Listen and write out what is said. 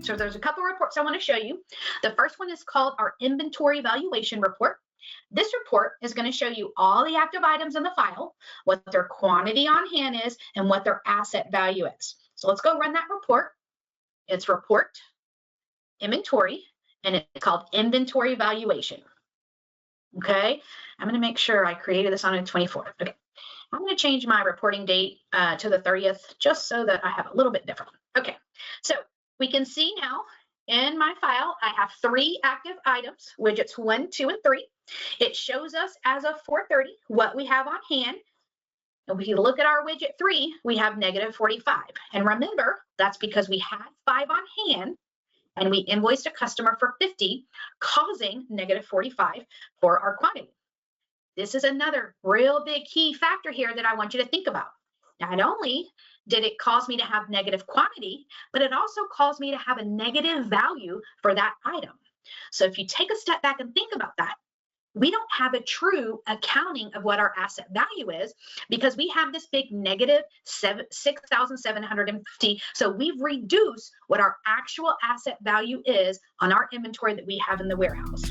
So there's a couple reports I want to show you. The first one is called our inventory valuation report. This report is going to show you all the active items in the file, what their quantity on hand is, and what their asset value is. So let's go run that report. It's report, inventory, and it's called inventory valuation. Okay, I'm going to make sure I created this on the 24th. Okay, I'm going to change my reporting date to the 30th just so that I have a little bit different. Okay, so we can see now in my file, I have 3 active items, widgets 1, 2, and 3. It shows us as of 4:30 what we have on hand. And if you look at our widget 3, we have negative 45. And remember, that's because we had 5 on hand and we invoiced a customer for 50, causing negative 45 for our quantity. This is another real big key factor here that I want you to think about. Not only did it cause me to have negative quantity, but it also caused me to have a negative value for that item. So if you take a step back and think about that, we don't have a true accounting of what our asset value is because we have this big negative 6,750. So we've reduced what our actual asset value is on our inventory that we have in the warehouse.